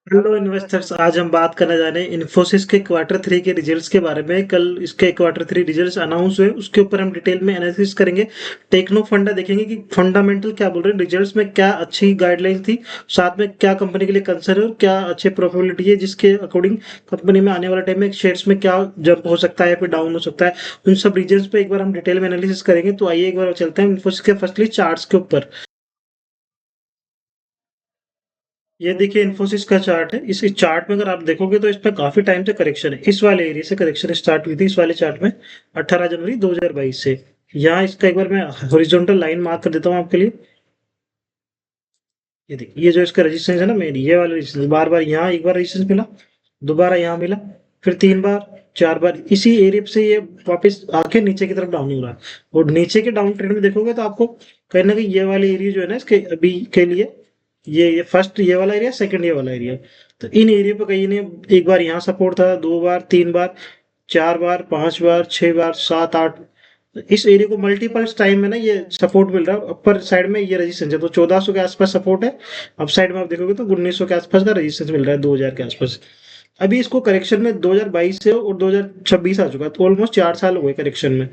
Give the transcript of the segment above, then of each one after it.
Hello investors, आज हम बात करने जा रहे हैं इन्फोसिस के क्वार्टर थ्री के रिजल्ट्स के बारे में। कल इसके क्वार्टर थ्री रिजल्ट्स अनाउंस हुए, उसके ऊपर हम डिटेल में एनालिसिस करेंगे। टेक्नो फंडा देखेंगे कि फंडामेंटल क्या बोल रहे हैं, रिजल्ट्स में क्या अच्छी गाइडलाइन थी, साथ में क्या कंपनी के लिए कंसर्न है और क्या अच्छे प्रोबेबिलिटी है जिसके अकॉर्डिंग कंपनी में आने वाले टाइम में शेयर्स में क्या जंप हो सकता है या फिर डाउन हो सकता है। उन सब रीजन्स पे एक बार हम डिटेल में एनालिसिस करेंगे। तो आइए एक बार चलते हैं इन्फोसिस के फर्स्टली चार्ट्स के ऊपर। ये देखिए इन्फोसिस का चार्ट है। इस चार्ट में अगर आप देखोगे तो इसमें काफी टाइम से करेक्शन है। इस वाले एरिया से करेक्शन स्टार्ट हुई थी, इस वाले चार्ट में 18 जनवरी 2022 से। यहाँ इसका एक बार मैं हॉरिजॉन्टल लाइन मार्क कर देता हूँ आपके लिए। ये देखिए, ये जो इसका रेजिस्टेंस है ना मेन, ये वाला रेजिस्टेंस बार बार यहाँ एक बार रेजिस्टेंस मिला, दोबारा यहाँ मिला, फिर 3 बार, 4 बार इसी एरिया से ये वापस आके नीचे की तरफ डाउन हो रहा है। और नीचे के डाउन ट्रेंड में देखोगे तो आपको कहीं ना कहीं ये वाले एरिया जो है ना इसके अभी के लिए, ये फर्स्ट ये वाला एरिया, सेकंड ये वाला एरिया। तो इन एरिया पे कहीं ने एक बार यहाँ सपोर्ट था, 2 बार, 3 बार, 4 बार, 5 बार, 6 बार, 7, 8, इस एरिया को मल्टीपल टाइम में ना ये सपोर्ट मिल रहा है। अपर साइड में ये रेजिस्टेंस है तो 1400 के आसपास सपोर्ट है। अप साइड में आप देखोगे तो 1900 के आसपास का रेजिस्टेंस मिल रहा है, 2000 के आसपास। अभी इसको करेक्शन में 2022 से और 2026 आ चुका है, तो ऑलमोस्ट 4 साल हो गए करेक्शन में।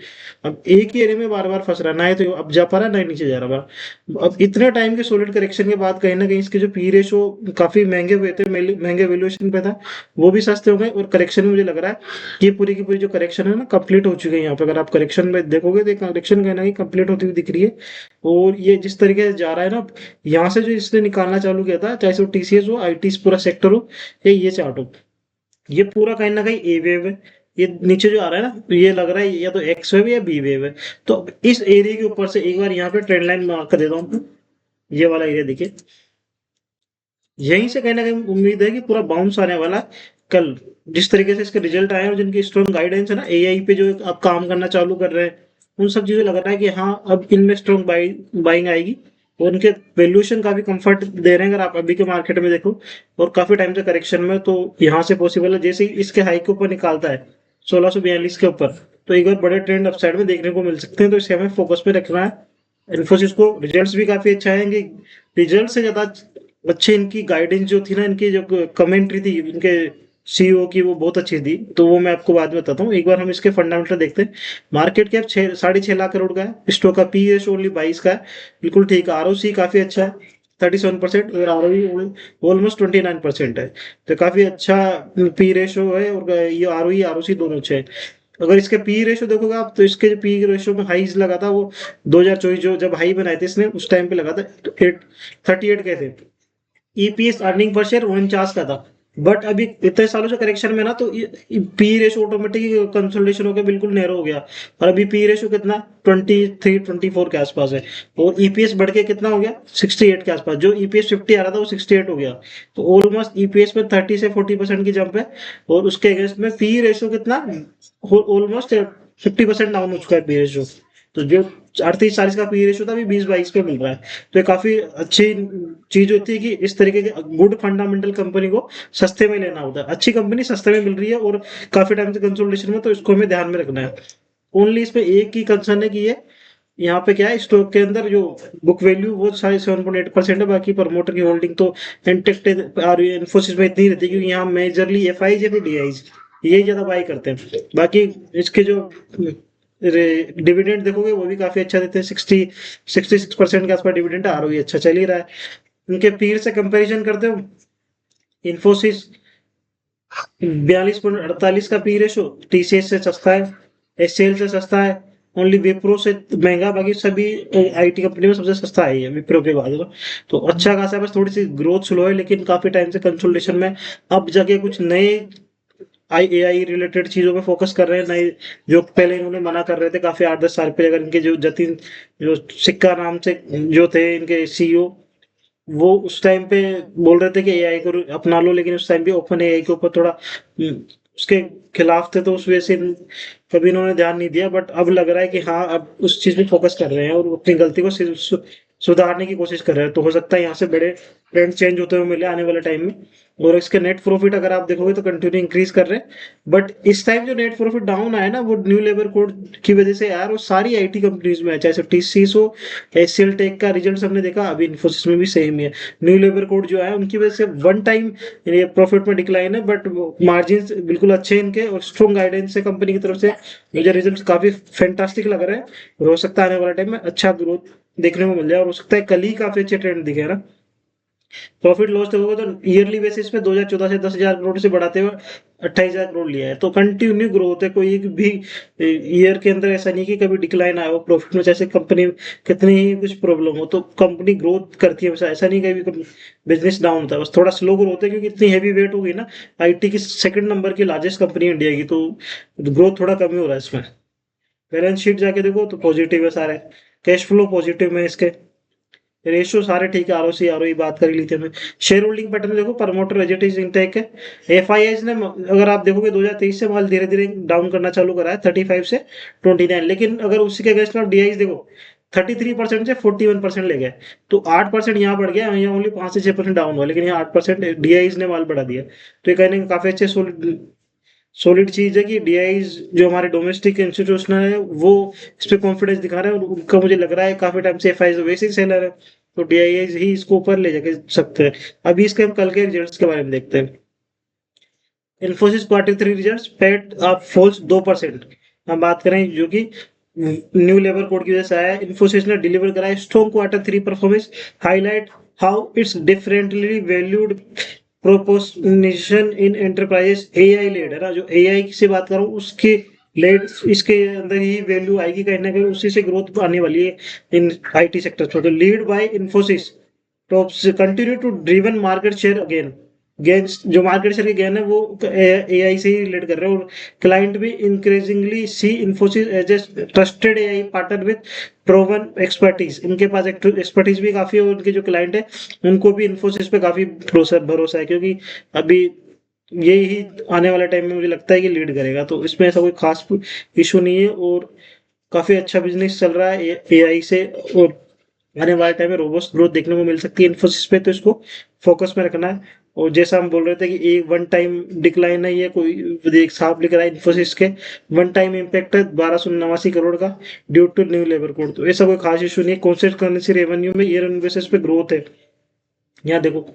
अब एक ही एरिया में बार बार फंस रहा है, ना ही तो अब जा पा रहा है ना ही नीचे जा रहा है। अब इतने टाइम के सॉलिड करेक्शन के बाद कहीं ना कहीं इसके जो पी रेशो काफी महंगे हुए थे, महंगे वैल्यूएशन पे था, वो भी सस्ते हो गए। और करेक्शन में मुझे लग रहा है कि ये पूरी की पूरी जो करेक्शन है ना कंप्लीट हो चुकी है। यहाँ पे अगर आप करेक्शन में देखोगे तो करेक्शन कहीं ना कहीं कंप्लीट होती हुई दिख रही है। और ये जिस तरीके से जा रहा है ना, यहाँ से जो इसने निकालना चालू किया था, चाहे वो टीसीएस हो, आईटी पूरा सेक्टर हो या ये चार्ट हो, ये पूरा कहीं ना कहीं ए वेव है। ये नीचे जो आ रहा है ना, तो ये लग रहा है या तो एक्स वेव या बी वेव है। तो अब इस एरिया के ऊपर से एक बार यहाँ पे ट्रेंड लाइन मार्क कर देता हूँ। ये वाला एरिया देखिए, यहीं से कहीं ना कहीं उम्मीद है कि पूरा बाउंस आने वाला है कल। जिस तरीके से इसके रिजल्ट आए हैं और जिनकी स्ट्रॉन्ग गाइडेंस है ना, एआई पे जो आप काम करना चालू कर रहे हैं, उन सब चीजें लग रहा है कि हाँ अब इनमें स्ट्रॉन्ग बाइंग आएगी। और उनके वैल्यूएशन काफी कंफर्ट दे रहे हैं अगर आप अभी के मार्केट में देखो। और काफी टाइम से करेक्शन में, तो यहाँ से पॉसिबल है जैसे ही इसके हाई के ऊपर निकालता है 1642 के ऊपर, तो एक बार बड़े ट्रेंड अपसाइड में देखने को मिल सकते हैं। तो इसे हमें फोकस पे रखना है। इन्फोसिस को रिजल्ट्स भी काफी अच्छा आएंगे। रिजल्ट से ज्यादा अच्छी इनकी गाइडेंस जो थी ना, इनकी जो कमेंट्री थी इनके सीईओ की, वो बहुत अच्छी थी। तो वो मैं आपको बाद में बताता हूँ। एक बार हम इसके फंडामेंटल देखते हैं। मार्केट कैप 6.5 लाख करोड़ का है, स्टॉक का पी रेशो ओनली 22 का है, बिल्कुल ठीक है। आरओसी काफी अच्छा है, 37%, और आरओई ऑलमोस्ट 29% है। तो काफी अच्छा पी रेशो है। और ये आरओई आरओसी दोनों अच्छे हैं। अगर इसके पी रेशो देखोगे आप, तो इसके जो पी रेशो में हाईज लगा था वो 2024 जो जब हाई बनाए थे इसने, उस टाइम पे लगा था 38 के थे। ईपीएस अर्निंग पर शेयर 49 का था। बट अभी इतने सालों से करेक्शन में ना, तो पी रेशो ऑटोमेटिक कंसोलिडेशन होकर बिल्कुल नैरो हो गया। और अभी पी रेशो कितना 23-24 के आसपास है। और ईपीएस बढ़ के कितना हो गया 68 के आसपास। जो ईपीएस 50 आ रहा था वो 68 हो गया। तो ऑलमोस्ट ईपीएस में 30 से 40% की जंप है। और उसके अगेंस्ट में पी रेशो कितना ऑलमोस्ट 50% डाउन हो चुका है पी रेशो। तो जो 38-40 का पी रेशो था, अभी 20-22 पे मिल रहा है। तो ये काफी अच्छी चीज होती है कि इस तरीके के गुड फंडामेंटल कंपनी को सस्ते में लेना होता है। अच्छी कंपनी सस्ते में मिल रही है और काफी टाइम से कंसोलिडेशन में, तो इसको हमें ध्यान में रखना है। ओनली इसमें एक ही कंसर्न है कि ये यहाँ पे क्या है, स्टॉक के अंदर जो बुक वैल्यू वो 7.8% है। बाकी प्रमोटर की होल्डिंग तो इंटेक्ट और इन्फोसिस में इतनी रहती है, क्योंकि यहाँ मेजरली एफ आई या फिर डी आई यही ज्यादा बाई करते हैं। बाकी इसके जो डिविडेंड देखोगे वो भी काफी अच्छा देते हैं, 66% के आसपास डिविडेंड। आर अच्छा चल ही रहा है। उनके पीर से कंपैरिजन करते हो, इन्फोसिस 42.48 का पी रेशो, टीसीएस से सस्ता है, एचसीएल से सस्ता है, ओनली विप्रो से महंगा। बाकी सभी आईटी कंपनी में सबसे सस्ता है ये विप्रो के बाद। तो अच्छा खासा है, बस थोड़ी सी ग्रोथ स्लो है, लेकिन काफी टाइम से कंसोलिडेशन में। अब जाके कुछ नए एआई रिलेटेड चीजों पे फोकस कर रहे हैं नए, जो पहले इन्होंने मना कर रहे थे काफी 8-10 साल पहले। अगर इनके जो जतिन जो सिक्का नाम से जो थे इनके सीईओ, वो उस टाइम पे बोल रहे थे कि एआई को अपना लो, लेकिन उस टाइम पे ओपन एआई के ऊपर थोड़ा उसके खिलाफ थे, तो उस वजह से कभी इन्होंने ध्यान नहीं दिया। बट अब लग रहा है कि हाँ अब उस चीज पे फोकस कर रहे हैं और अपनी गलती को सुधारने की कोशिश कर रहे हैं, तो हो सकता है यहाँ से बड़े ट्रेंड चेंज होते हुए मिले आने वाले टाइम में। और इसके नेट प्रॉफिट अगर आप देखोगे तो कंटिन्यू इंक्रीज कर रहे हैं, बट इस टाइम जो नेट प्रॉफिट डाउन आया ना वो न्यू लेबर कोड की वजह से यार, वो सारी आईटी कंपनीज में है, चाहे टीसीएस हो, एचसीएल टेक का रिजल्ट हमने देखा, अभी इन्फोसिस में भी सेम ही है। न्यू लेबर कोड जो है उनकी वजह से वन टाइम प्रॉफिट में डिक्लाइन है, बट मार्जिन बिल्कुल अच्छे हैं इनके, और स्ट्रॉन्ग गाइडेंस है कंपनी की तरफ से। मुझे रिजल्ट काफी फैंटास्टिक लग रहे हैं, और हो सकता है आने वाले टाइम में अच्छा ग्रोथ देखने को मिल जाए, और हो सकता है कल ही काफी अच्छे ट्रेंड दिखे ना। प्रॉफिट लॉस देखोगे तो ईयरली बेसिस पे 2014 से 10,000 करोड़ से बढ़ाते हुए 28,000 करोड़ लिया है, तो कंटिन्यू ग्रोथ है। कोई एक भी ईयर के अंदर ऐसा नहीं कि कभी डिक्लाइन आया हो प्रॉफिट में, जैसे कंपनी कितनी ही कुछ प्रॉब्लम हो तो कंपनी ग्रोथ करती है वैसा, ऐसा नहीं कभी बिजनेस डाउन होता है, बस थोड़ा स्लो ग्रोथ है क्योंकि इतनी हैवी वेट हो गई ना। आईटी की सेकंड नंबर की लार्जेस्ट कंपनी इंडिया की, तो ग्रोथ थोड़ा कम ही हो रहा है इसमें। बैलेंस शीट जाके देखो तो पॉजिटिव है सारे, कैश फ्लो पॉजिटिव में इसके, रेशियो सारे ठीक है, आरओसी आरओई बात कर ली थी हमने। शेयर होल्डिंग पैटर्न देखो, promoter as it is intact है। एफआईआईज ने अगर आप देखोगे 2023 से माल धीरे धीरे डाउन करना चालू करा है 35 से 29, लेकिन अगर उसी के अगेंस्ट में आप डीआईज देखो 33% से 41% ले गए, तो 8% यहाँ बढ़ गया, यहाँ ओनली 5 से 6% डाउन हुआ, लेकिन यहाँ 8% डीआईज ने माल बढ़ा दिया। तो ये कहने काफी अच्छे सॉलिड चीज है कि डीआईज जो हमारे डोमेस्टिक इंस्टीट्यूशनल है वो इस पे कॉन्फिडेंस दिखा रहे हैं, और उनका मुझे लग रहा है काफी टाइम से एफआईज बेसिक सेलर है, तो डीआईज ही इसको ऊपर ले जाके सकते हैं। अभी इसके हम कल के रिजल्ट्स के बारे में देखते हैं। इन्फोसिस क्वार्टर 3 रिजल्ट्स, पेट अप फॉल्स 2%। हम बात करें जो कि न्यू लेबर कोड की वजह से आया है। इन्फोसिस ने डिलीवर कराया strong quarter 3 performance, highlight how its differently valued proposition in enterprises, AI led है ना, जो एआई से बात कर रहा हूँ उसके लेड, इसके अंदर ही वैल्यू आएगी कहीं ना कहीं, उसी से ग्रोथ आने वाली है इन आईटी सेक्टर में। तो lead by Infosys tops continue to driven market share again, gains जो मार्केट शेयर के गेन है वो एआई से ही रिलेट कर रहे हैं, और क्लाइंट भी increasingly see Infosys as a trusted AI partner with proven expertise. इनके पास एक्सपर्टीज भी काफी है, और उनके जो क्लाइंट है उनको भी इन्फोसिस पे काफी भरोसा है, क्योंकि अभी ये ही आने वाले टाइम में मुझे लगता है कि लीड करेगा, तो इसमें ऐसा कोई खास इशू नहीं है, और काफी अच्छा बिजनेस चल रहा है एआई से, और आने वाले टाइम में रोबोस्ट ग्रोथ देखने को मिल सकती है इन्फोसिस पे, तो इसको फोकस में रखना है। और जैसा हम बोल रहे थे कि एक वन टाइम डिक्लाइन है, ये कोई एक साफ लिख रहा है इन्फोसिस के, वन टाइम इम्पैक्ट है 1289 करोड़ का due to new labour code, तो ऐसा कोई खास इशू नहीं है। कॉन्सेंट करेंसी रेवेन्यू में ईयर ऑन बेसिस पे ग्रोथ है। यहाँ देखो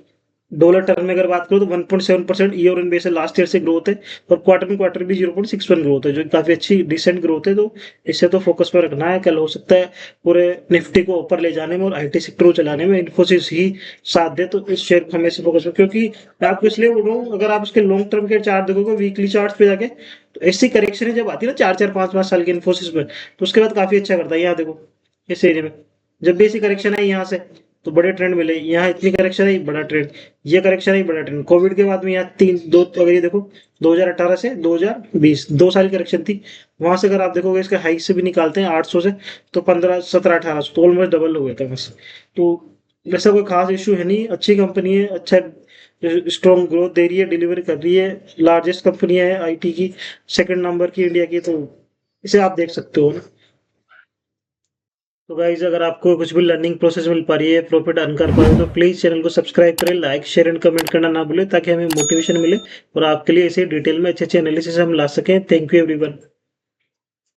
डॉलर टर्म में अगर बात करो तो 1.7% year on basis last year से ग्रोथ है, और क्वार्टर भी 0.61 ग्रोथ है, जो काफी अच्छी डिसेंट ग्रोथ है, तो इससे तो फोकस पर रखना है। कल हो सकता है पूरे निफ्टी को ऊपर ले जाने में और आईटी सेक्टर को चलाने में इन्फोसिस ही साथ दे, तो इस शेयर को हमेशा फोकस में, क्योंकि मैं आपको इसलिए बोल रहा हूँ, अगर आप इसके लॉन्ग टर्म के चार्ट देखोगे वीकली चार्ट पे जाके, तो ऐसी करेक्शन जब आती है ना 4-4 5-5 साल के इन्फोसिस में, तो उसके बाद काफी अच्छा करता है। यहाँ देखो इस एरिया में जब भी ऐसी करेक्शन है यहाँ से, तो बड़े ट्रेंड मिले, यहाँ इतनी करेक्शन है बड़ा ट्रेंड, ये करेक्शन है बड़ा ट्रेंड। कोविड के बाद में यहाँ अगर ये देखो 2018 से 2020 2 साल की करेक्शन थी, वहां से अगर आप देखोगे इसके हाइक से भी निकालते हैं 800 से, तो 15 17 1800, तो ऑलमोस्ट डबल हो गया था बस। तो ऐसा कोई खास इशू है नहीं, अच्छी कंपनी है, अच्छा स्ट्रॉन्ग ग्रोथ दे रही है, डिलीवर कर रही है, लार्जेस्ट कंपनी है आईटी की, सेकंड नंबर की इंडिया की, तो इसे आप देख सकते हो ना। तो गाइज अगर आपको कुछ भी लर्निंग प्रोसेस मिल पा रही है, प्रॉफिट अर्न कर पा रहे हो, तो प्लीज चैनल को सब्सक्राइब करें, लाइक शेयर एंड कमेंट करना ना भूलें, ताकि हमें मोटिवेशन मिले और आपके लिए ऐसे डिटेल में अच्छे अच्छे एनालिसिस हम ला सकें। Thank you everyone.